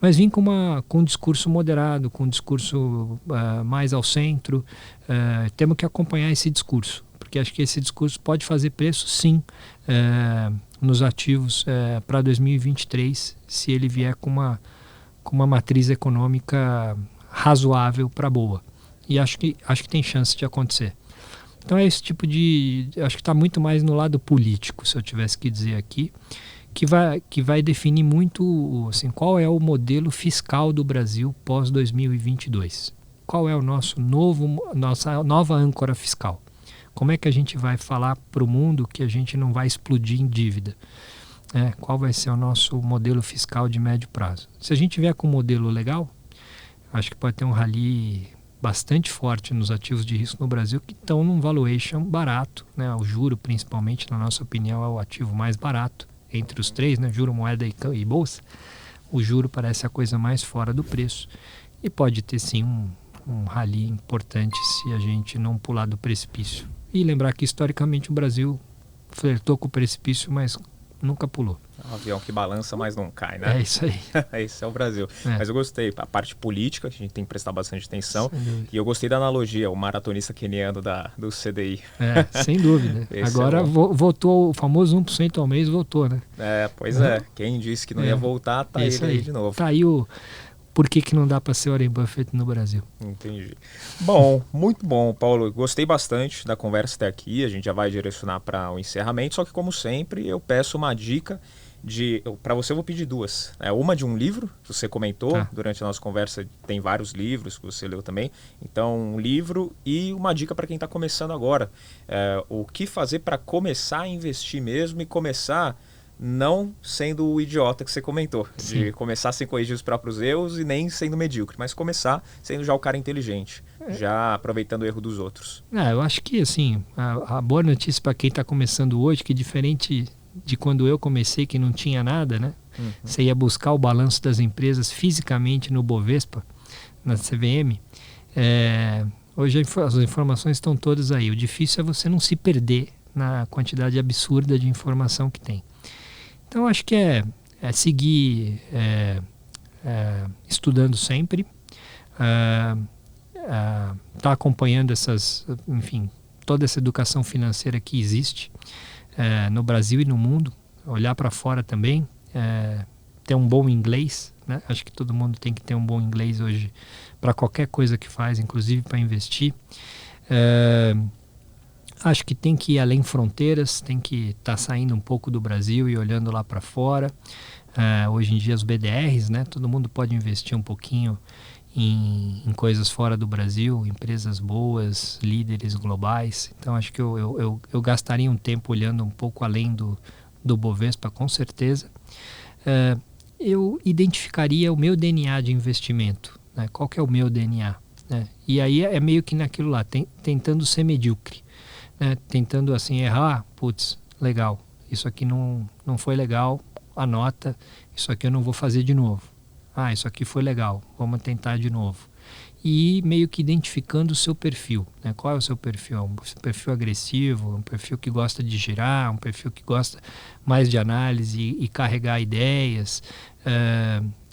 mas vir com um discurso moderado, com um discurso mais ao centro. Temos que acompanhar esse discurso, porque acho que esse discurso pode fazer preço, sim, nos ativos para 2023, se ele vier com uma matriz econômica razoável para boa. E acho que tem chance de acontecer. Então é esse tipo acho que está muito mais no lado político, se eu tivesse que dizer aqui, que vai definir muito assim, qual é o modelo fiscal do Brasil pós 2022. Qual é o nossa nova âncora fiscal? Como é que a gente vai falar para o mundo que a gente não vai explodir em dívida? Qual vai ser o nosso modelo fiscal de médio prazo? Se a gente vier com um modelo legal, acho que pode ter um rally bastante forte nos ativos de risco no Brasil que estão num valuation barato, né? O juro, principalmente, na nossa opinião, é o ativo mais barato entre os três, né? Juro, moeda e bolsa. O juro parece a coisa mais fora do preço e pode ter sim um rally importante se a gente não pular do precipício. E lembrar que historicamente o Brasil flertou com o precipício, mas nunca pulou. É um avião que balança, mas não cai, né? É isso aí. Esse é o Brasil. Mas eu gostei. A parte política, a gente tem que prestar bastante atenção. E eu gostei da analogia, o maratonista queniano do CDI. Sem dúvida. Agora voltou, o famoso 1% ao mês voltou, né? Pois é. Quem disse que não ia voltar, tá ele aí de novo. Tá aí por que não dá para ser Warren Buffett no Brasil. Entendi. Bom, muito bom, Paulo. Gostei bastante da conversa até aqui. A gente já vai direcionar para o encerramento. Só que, como sempre, eu peço uma dica para você. Eu vou pedir duas. Uma de um livro, que você comentou durante a nossa conversa. Tem vários livros que você leu também. Então, um livro e uma dica para quem está começando agora. O que fazer para começar a investir mesmo e começar não sendo o idiota que você comentou, de começar sem corrigir os próprios erros e nem sendo medíocre, mas começar sendo já o cara inteligente, já aproveitando o erro dos outros. Eu acho que assim, a boa notícia para quem está começando hoje, que diferente de quando eu comecei, que não tinha nada, né? Você ia buscar o balanço das empresas fisicamente no Bovespa, na CVM. Hoje as informações estão todas aí. O difícil é você não se perder na quantidade absurda de informação que tem. Então, acho que é seguir estudando sempre, tá acompanhando toda essa educação financeira que existe no Brasil e no mundo, olhar para fora também, ter um bom inglês, né? Acho que todo mundo tem que ter um bom inglês hoje para qualquer coisa que faz, inclusive para investir. Acho que tem que ir além fronteiras, tem que estar saindo um pouco do Brasil e olhando lá para fora. Hoje em dia os BDRs, né? Todo mundo pode investir um pouquinho em coisas fora do Brasil, empresas boas, líderes globais. Então acho que eu gastaria um tempo olhando um pouco além do Bovespa, com certeza. Eu identificaria o meu DNA de investimento, né? Qual que é o meu DNA? Né? E aí é meio que naquilo lá, tentando ser medíocre. Tentando assim errar, legal, isso aqui não foi legal, anota, isso aqui eu não vou fazer de novo. Isso aqui foi legal, vamos tentar de novo. E meio que identificando o seu perfil, né? Qual é o seu perfil? Um perfil agressivo, um perfil que gosta de girar, um perfil que gosta mais de análise e carregar ideias,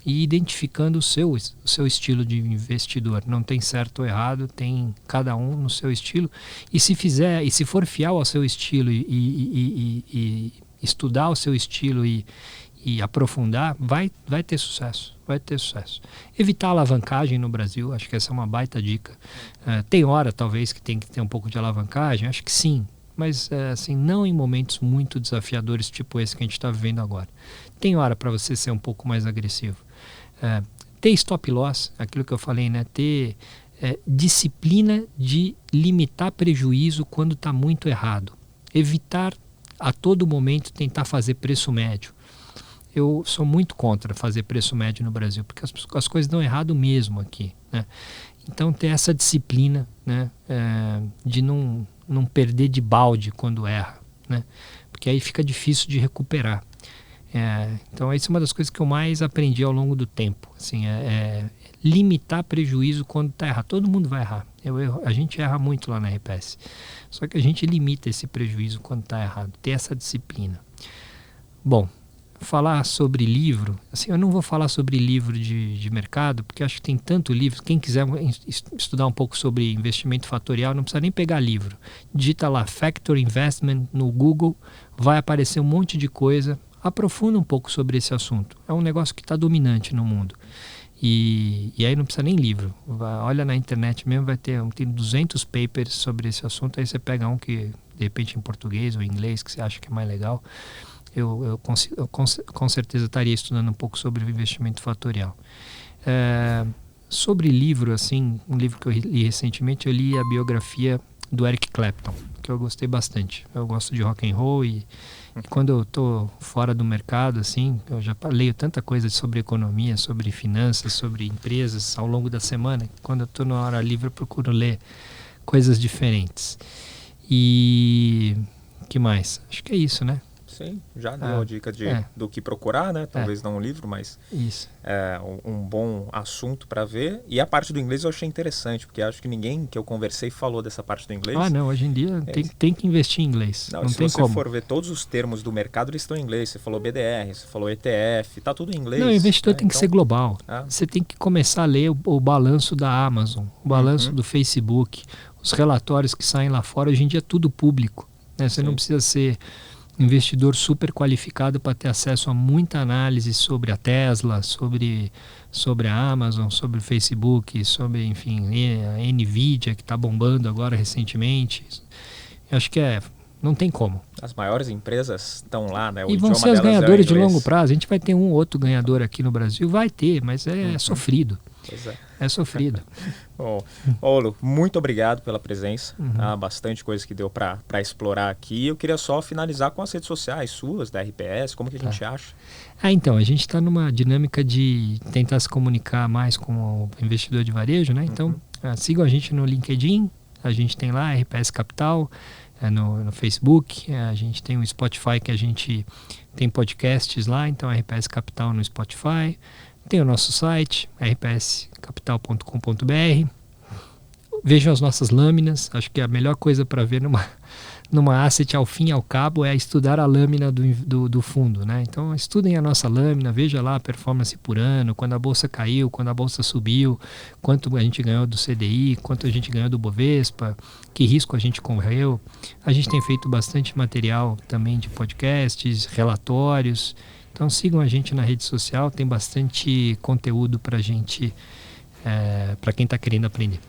e identificando o seu estilo de investidor. Não tem certo ou errado, tem cada um no seu estilo. E se for fiel ao seu estilo e estudar o seu estilo e e aprofundar, vai ter sucesso. Vai ter sucesso. Evitar a alavancagem no Brasil, acho que essa é uma baita dica. Tem hora, talvez, que tem que ter um pouco de alavancagem, acho que sim. Mas, assim, não em momentos muito desafiadores, tipo esse que a gente está vivendo agora. Tem hora para você ser um pouco mais agressivo. Ter stop loss, aquilo que eu falei, né? Ter disciplina de limitar prejuízo quando está muito errado. Evitar a todo momento tentar fazer preço médio. Eu sou muito contra fazer preço médio no Brasil, porque as coisas dão errado mesmo aqui, né? Então ter essa disciplina, né, de não perder de balde quando erra, né? Porque aí fica difícil de recuperar. Então isso é uma das coisas que eu mais aprendi ao longo do tempo, assim, limitar prejuízo quando está errado. Todo mundo vai errar. A gente erra muito lá na RPS. Só que a gente limita esse prejuízo quando está errado. Ter essa disciplina. Bom, falar sobre livro, assim, eu não vou falar sobre livro de mercado, porque acho que tem tanto livro. Quem quiser estudar um pouco sobre investimento fatorial, não precisa nem pegar livro. Digita lá Factor Investment no Google, vai aparecer um monte de coisa. Aprofunda um pouco sobre esse assunto. É um negócio que está dominante no mundo. E aí não precisa nem livro. Olha na internet mesmo, tem 200 papers sobre esse assunto. Aí você pega um que, de repente, em português ou em inglês, que você acha que é mais legal. Eu com certeza estaria estudando um pouco sobre o investimento fatorial. Sobre livro, assim, um livro que eu li recentemente, eu li a biografia do Eric Clapton, que eu gostei bastante. Eu gosto de rock and roll e quando eu estou fora do mercado, assim, eu já leio tanta coisa sobre economia, sobre finanças, sobre empresas ao longo da semana. Quando eu estou na hora livre, eu procuro ler coisas diferentes. E que mais? Acho que é isso, né? Sim, já deu a dica do que procurar, né? Talvez não um livro, mas isso. Um bom assunto para ver. E a parte do inglês eu achei interessante, porque acho que ninguém que eu conversei falou dessa parte do inglês. Não, hoje em dia tem que investir em inglês. Não tem como. Se você for ver todos os termos do mercado, eles estão em inglês. Você falou BDR, você falou ETF, tá tudo em inglês. Não, o investidor tem que ser global. Você tem que começar a ler o balanço da Amazon, o balanço do Facebook, os relatórios que saem lá fora. Hoje em dia é tudo público, né? Você não precisa ser investidor super qualificado para ter acesso a muita análise sobre a Tesla, sobre a Amazon, sobre o Facebook, sobre, enfim, a Nvidia, que está bombando agora recentemente. Eu acho que não tem como. As maiores empresas estão lá, né? E vão ser as ganhadoras de longo prazo. A gente vai ter um ou outro ganhador aqui no Brasil, vai ter, mas é sofrido. Pois é sofrido. Bom, Paulo, muito obrigado pela presença. Bastante coisa que deu para explorar aqui. Eu queria só finalizar com as redes sociais suas, da RPS, como que a gente acha? Então, a gente está numa dinâmica de tentar se comunicar mais com o investidor de varejo, né? Então, sigam a gente no LinkedIn, a gente tem lá RPS Capital, no Facebook, a gente tem o Spotify, que a gente tem podcasts lá, então RPS Capital no Spotify. Tem o nosso site, rpscapital.com.br. Vejam as nossas lâminas. Acho que a melhor coisa para ver numa asset, ao fim e ao cabo, é estudar a lâmina do fundo, né? Então, estudem a nossa lâmina, veja lá a performance por ano, quando a bolsa caiu, quando a bolsa subiu, quanto a gente ganhou do CDI, quanto a gente ganhou do Bovespa, que risco a gente correu. A gente tem feito bastante material também de podcasts, relatórios. Então sigam a gente na rede social, tem bastante conteúdo para gente, para quem está querendo aprender.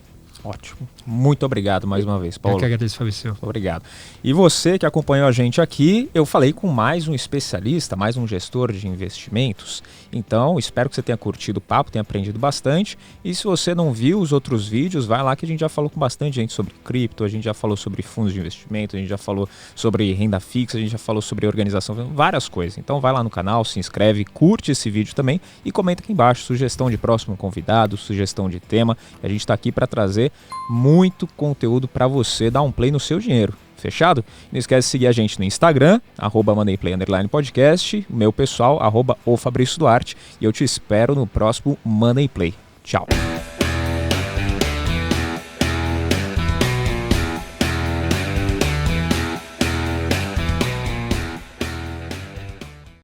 Ótimo. Muito obrigado mais uma vez, Paulo. Eu que agradeço, Fabrício. Obrigado. E você que acompanhou a gente aqui, eu falei com mais um especialista, mais um gestor de investimentos. Então, espero que você tenha curtido o papo, tenha aprendido bastante. E se você não viu os outros vídeos, vai lá que a gente já falou com bastante gente sobre cripto, a gente já falou sobre fundos de investimento, a gente já falou sobre renda fixa, a gente já falou sobre organização, várias coisas. Então, vai lá no canal, se inscreve, curte esse vídeo também e comenta aqui embaixo sugestão de próximo convidado, sugestão de tema. A gente está aqui para trazer muito conteúdo para você dar um play no seu dinheiro. Fechado? Não esquece de seguir a gente no Instagram, @MoneyPlay_podcast, o meu pessoal, @o Fabrício Duarte, e eu te espero no próximo Money Play. Tchau!